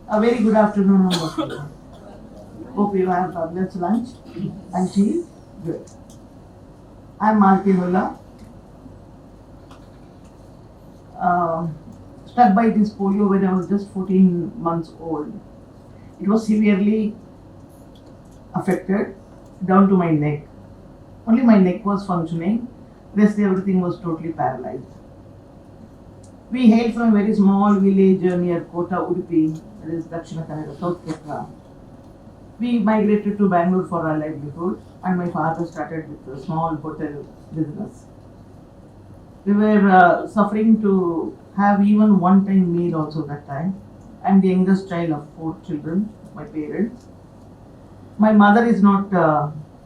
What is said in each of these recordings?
A very good afternoon, all of you. Hope you have fabulous lunch and tea. Good. I'm Malathi Holla. Uh, Struck by this polio when I was just 14 months old. It was severely affected down to my neck. Only my neck was functioning. Rest everything was totally paralyzed. We hailed from a very small village near Kota Udupi, that is Dakshina Kannada, South Kerala. We migrated to Bangalore for our livelihood, and my father started with a small hotel business. We were suffering to have even one time meal also that time. I'm the youngest child of four children, my parents. My mother is not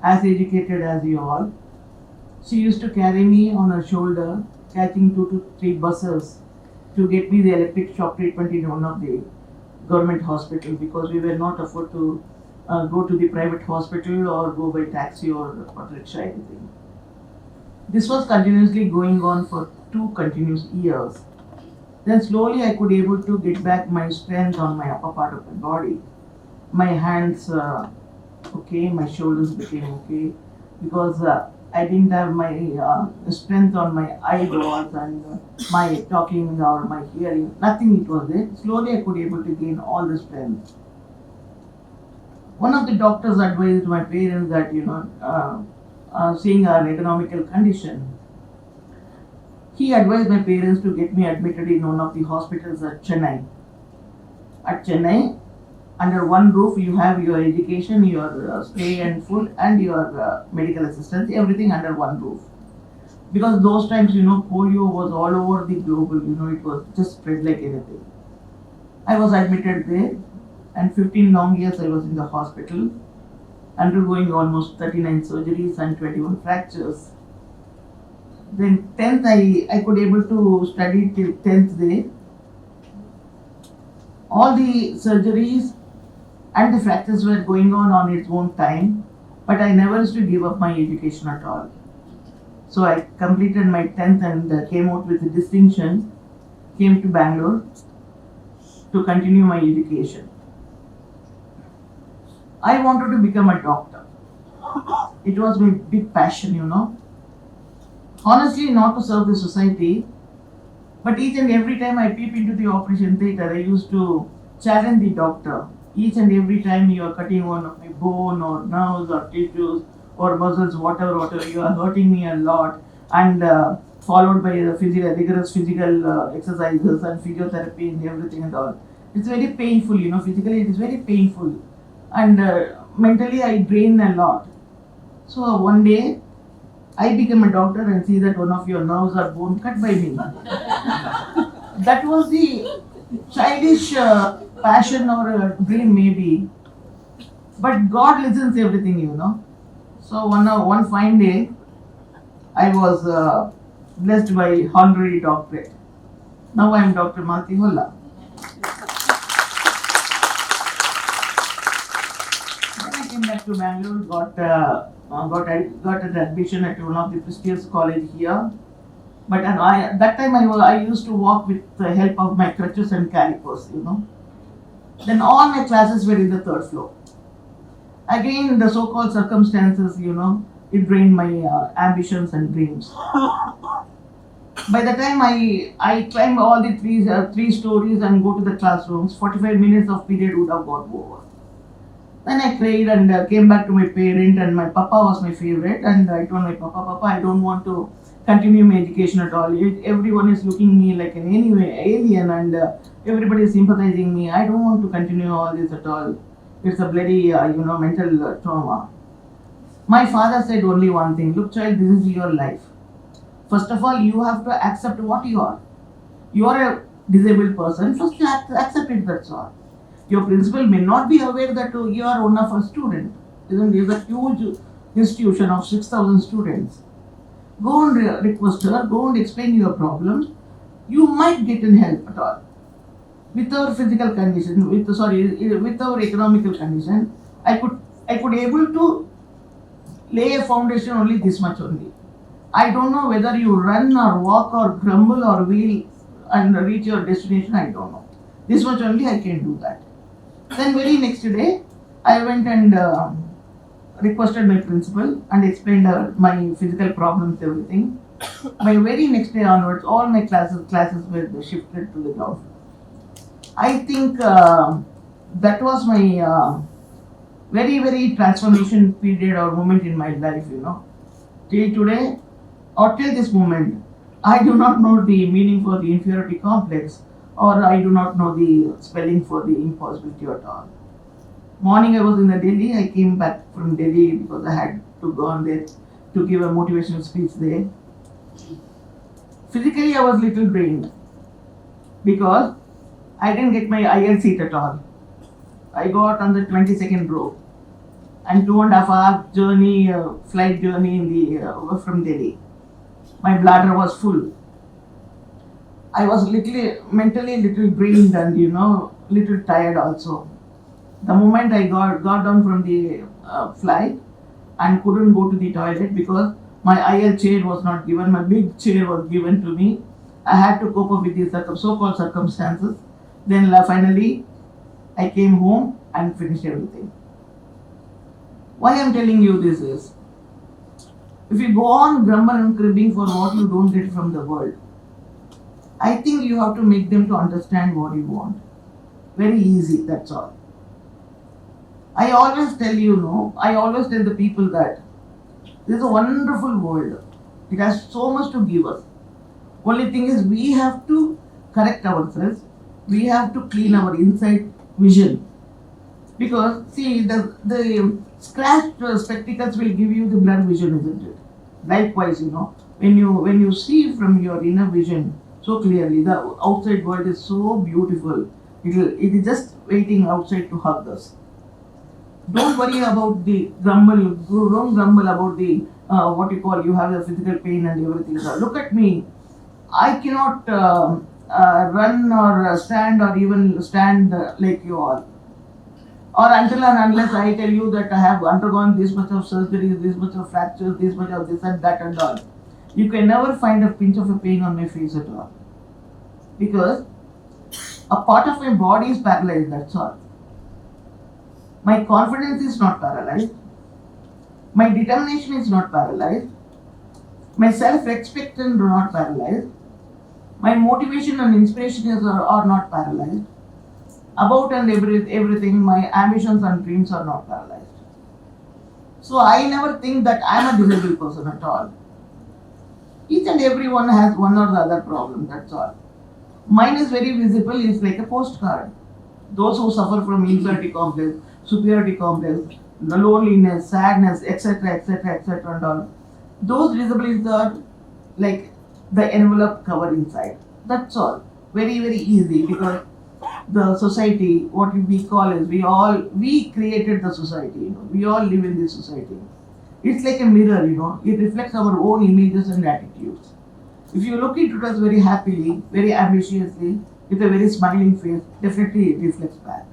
as educated as you all. She used to carry me on her shoulder, catching 2 to 3 buses to get me the electric shock treatment in one of the government hospital because we were not afford to go to the private hospital or go by taxi or rickshaw anything. This was continuously going on for 2 continuous years. Then slowly I could able to get back my strength on my upper part of my body. My hands okay, my shoulders became okay because I didn't have my strength on my eyeballs and my talking or my hearing. Nothing it was there. Slowly I could able to gain all the strength. One of the doctors advised my parents that seeing our economical condition, he advised my parents to get me admitted in one of the hospitals at Chennai. At Chennai, under one roof, you have your education, your stay and food, and your medical assistance, everything under one roof. Because those times, polio was all over the global, it was just spread like anything. I was admitted there, and 15 long years I was in the hospital, undergoing almost 39 surgeries and 21 fractures. Then 10th, I could able to study till 10th day. All the surgeries and the fractures were going on its own time, but I never used to give up my education at all. So I completed my 10th and came out with a distinction, came to Bangalore to continue my education. I wanted to become a doctor. It was my big passion. Honestly, not to serve the society, but each and every time I peep into the operation theatre, I used to challenge the doctor. Each and every time you are cutting one of my bone or nerves or tissues or muscles, whatever, you are hurting me a lot, and followed by rigorous physical exercises and physiotherapy and everything and all. It's very painful, physically it is very painful, and mentally I drain a lot. So one day I became a doctor and see that one of your nerves are bone cut by me. That was the childish passion or a dream maybe, but God listens everything. So one fine day, I was blessed by honorary doctorate. Now I am Dr. Malathi Holla. Then I came back to Bangalore, got an admission at one of the prestigious college here. But that time I used to walk with the help of my crutches and calipers. Then all my classes were in the third floor. Again, the so-called circumstances, it drained my ambitions and dreams. By the time I climbed all the three stories and go to the classrooms, 45 minutes of period would have got over. Then I cried and came back to my parent, and my papa was my favorite, and I told my papa, I don't want to continue my education at all. Everyone is looking me like an alien, and everybody is sympathizing me. I don't want to continue all this at all. It's a bloody, mental trauma. My father said only one thing: look, child, this is your life. First of all, you have to accept what you are. You are a disabled person. First, you have to accept it. That's all. Your principal may not be aware that you are one of a student. Isn't it? It's a huge institution of 6,000 students. Go and request her, go and explain your problems. You might get in help at all. With our physical condition, with our economical condition, I could able to lay a foundation only this much only. I don't know whether you run or walk or grumble or wheel and reach your destination, I don't know. This much only I can do that. Then very next day, I went and requested my principal and explained my physical problems, everything. My very next day onwards, all my classes were shifted to the ground floor. I think that was my very transformation period or moment in my life. Till today or till this moment, I do not know the meaning for the inferiority complex, or I do not know the spelling for the impossibility at all. Morning I was in the Delhi. I came back from Delhi because I had to go on there to give a motivational speech there. Physically, I was little drained because I didn't get my IL seat at all. I got on the 22nd row and 2.5 hour journey, flight journey in the from Delhi. My bladder was full. I was mentally little drained and little tired also. The moment I got down from the flight and couldn't go to the toilet because my IL chair was not given, my big chair was given to me. I had to cope up with these so-called circumstances. Then finally, I came home and finished everything. Why I'm telling you this is, if you go on grumble and cribbing for what you don't get from the world, I think you have to make them to understand what you want. Very easy, that's all. I always tell the people that this is a wonderful world. It has so much to give us. Only thing is we have to correct ourselves. We have to clean our inside vision. Because see, the scratched spectacles will give you the blurred vision, isn't it? Likewise, when you see from your inner vision so clearly, the outside world is so beautiful. It is just waiting outside to hug us. Don't worry about the grumble. Don't grumble about the what you call you have the physical pain and everything. So look at me. I cannot run or stand or even stand like you all. Or until and unless I tell you that I have undergone this much of surgeries, this much of fractures, this much of this and that and all, you can never find a pinch of a pain on my face at all. Because a part of my body is paralyzed, that's all. My confidence is not paralyzed. My determination is not paralyzed. My self-respect is not paralyzed. My motivation and inspiration are not paralyzed. About and everything, my ambitions and dreams are not paralyzed. So I never think that I am a disabled person at all. Each and everyone has one or the other problem, that's all. Mine is very visible, it's like a postcard. Those who suffer from inferiority complex, superiority complex, the loneliness, sadness, etc., and all, those disabilities are like the envelope cover inside. That's all. Very easy, because the society, what we call is, we created the society. We all live in this society. It's like a mirror. It reflects our own images and attitudes. If you look into us very happily, very ambitiously, with a very smiling face, definitely it reflects back.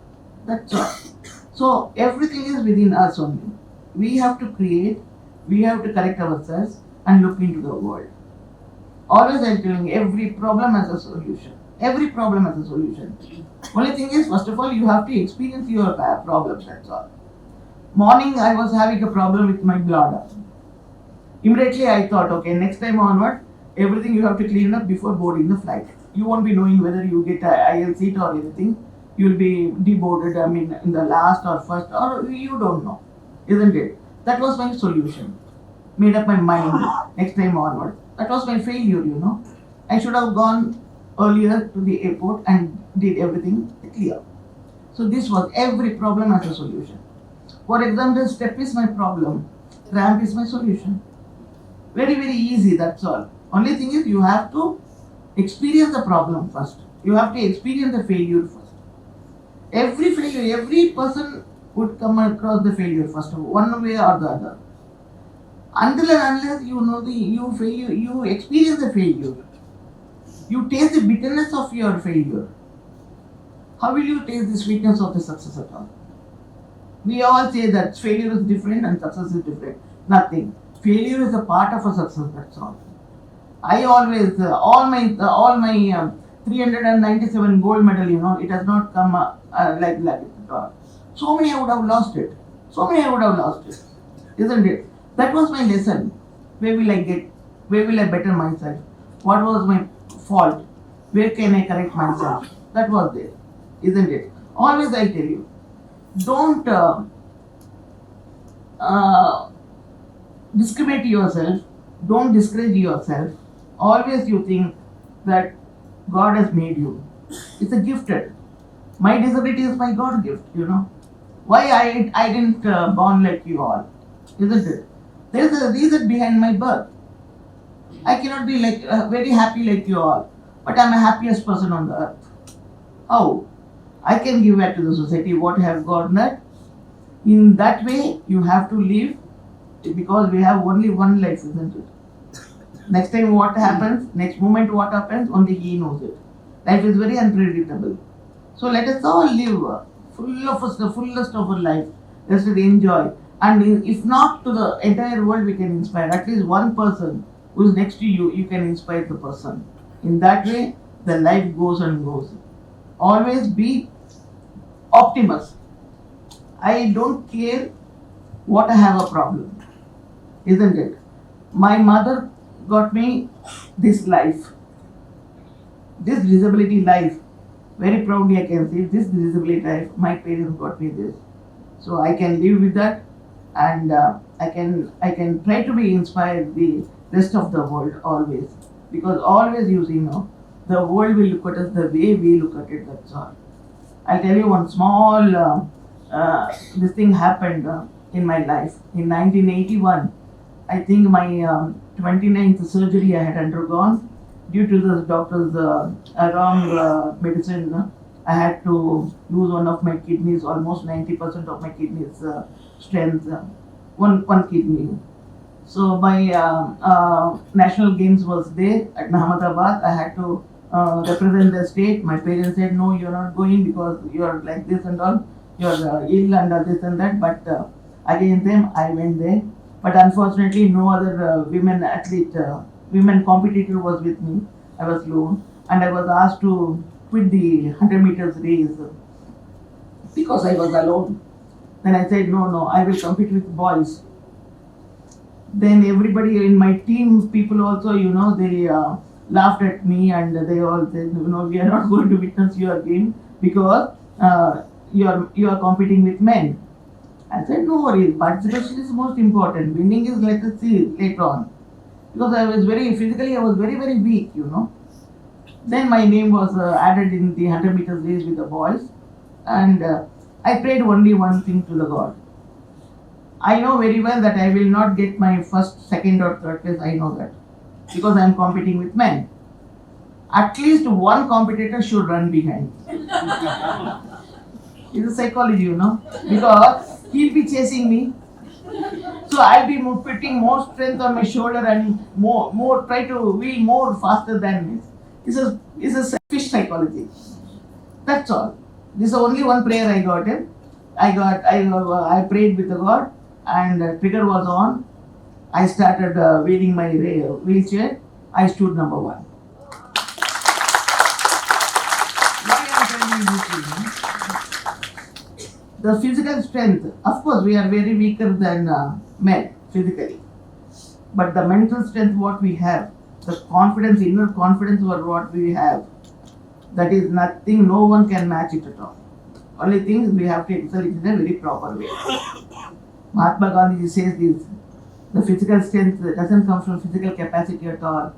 That's all. So everything is within us only. We have to create, we have to correct ourselves and look into the world. Always I'm telling you, every problem has a solution. Every problem has a solution. Only thing is, first of all, you have to experience your problems, that's all. Morning I was having a problem with my bladder. Immediately I thought, okay, next time onward, everything you have to clean up before boarding the flight. You won't be knowing whether you get an IL seat or anything. You'll be deboarded, in the last or first, or you don't know, isn't it? That was my solution. Made up my mind next time onward. That was my failure, I should have gone earlier to the airport and did everything clear. So this was, every problem has a solution. For example, step is my problem, cramp is my solution. Very easy, that's all. Only thing is, you have to experience the problem first. You have to experience the failure first. Every failure, every person would come across the failure first, one way or the other. Until and unless you experience the failure, you taste the bitterness of your failure, how will you taste the sweetness of the success at all? We all say that failure is different and success is different. Nothing. Failure is a part of a success, that's all. I always, all my 397 gold medal, it has not come like at all. So many I would have lost it. So many I would have lost it. Isn't it? That was my lesson. Where will I get? Where will I better myself? What was my fault? Where can I correct myself? That was there. Isn't it? Always I tell you, don't discriminate yourself. Don't discourage yourself. Always you think that God has made you. It's a gifted. My disability is my God gift, Why I didn't born like you all, isn't it? There's a reason behind my birth. I cannot be like very happy like you all, but I'm the happiest person on the earth. How? I can give back to the society what I have gotten. In that way, you have to live because we have only one life, isn't it? Next time what happens, next moment what happens, only He knows it. Life is very unpredictable. So let us all live full of us, the fullest of our life. Let us enjoy. And if not to the entire world, we can inspire. At least one person who is next to you, you can inspire the person. In that way, the life goes and goes. Always be optimist. I don't care what I have a problem, isn't it? My mother got me this life, this disability life. Very proudly I can say this disability life. My parents got me this, so I can live with that, and I can try to be inspired the rest of the world always, because always the world will look at us the way we look at it. That's all. I'll tell you one small this thing happened in my life in 1981. I think my 29th surgery I had undergone due to the doctor's wrong medicine. I had to lose one of my kidneys, almost 90% of my kidneys strength, one kidney. So my national games was there at Ahmedabad. I had to represent the state. My parents said, no, you're not going because you're like this and all. You're ill and this and that. But against them, I went there. But unfortunately, no other women athlete, women competitor was with me. I was alone. And I was asked to quit the 100 meters race because I was alone. Then I said, no, I will compete with boys. Then everybody in my team, people also, they laughed at me and they all said, we are not going to witness your game because you are competing with men. I said, no worries, participation is most important. Winning is let us see later on. Because I was very very weak, Then my name was added in the 100 meters race with the boys, and I prayed only one thing to the God. I know very well that I will not get my first, second or third place, I know that. Because I am competing with men. At least one competitor should run behind. It's a psychology, because he'll be chasing me. So I'll be putting more strength on my shoulder and more try to wheel more faster than me. It's a selfish psychology. That's all. This is only one prayer I got in. I prayed with the God, and the trigger was on. I started wheeling my wheelchair. I stood number one. Why am I telling you this? The physical strength, of course, we are very weaker than men physically. But the mental strength, what we have, the confidence, inner confidence, what we have, that is nothing, no one can match it at all. Only thing is we have to excel it in a very proper way. Mahatma Gandhi says this, the physical strength doesn't come from physical capacity at all.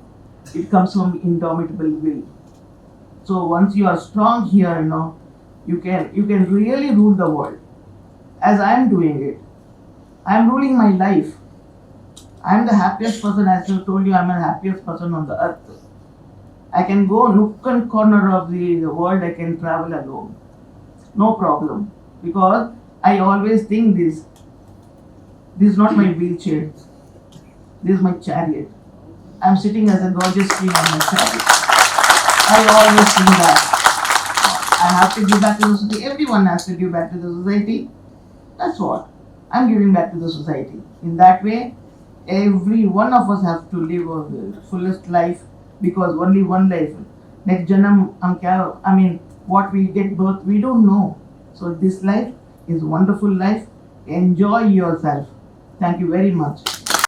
It comes from indomitable will. So once you are strong here, you can really rule the world. As I am doing it, I am ruling my life. I am the happiest person, as I told you, I am the happiest person on the earth. I can go nook and corner of the world, I can travel alone. No problem. Because I always think this is not my wheelchair. This is my chariot. I am sitting as a gorgeous queen on my chariot. I always think that. I have to give back to the society. Everyone has to give back to the society. That's what. I'm giving back to the society. In that way, every one of us have to live the fullest life, because only one life. Next janam, what we get birth, we don't know. So this life is wonderful life. Enjoy yourself. Thank you very much.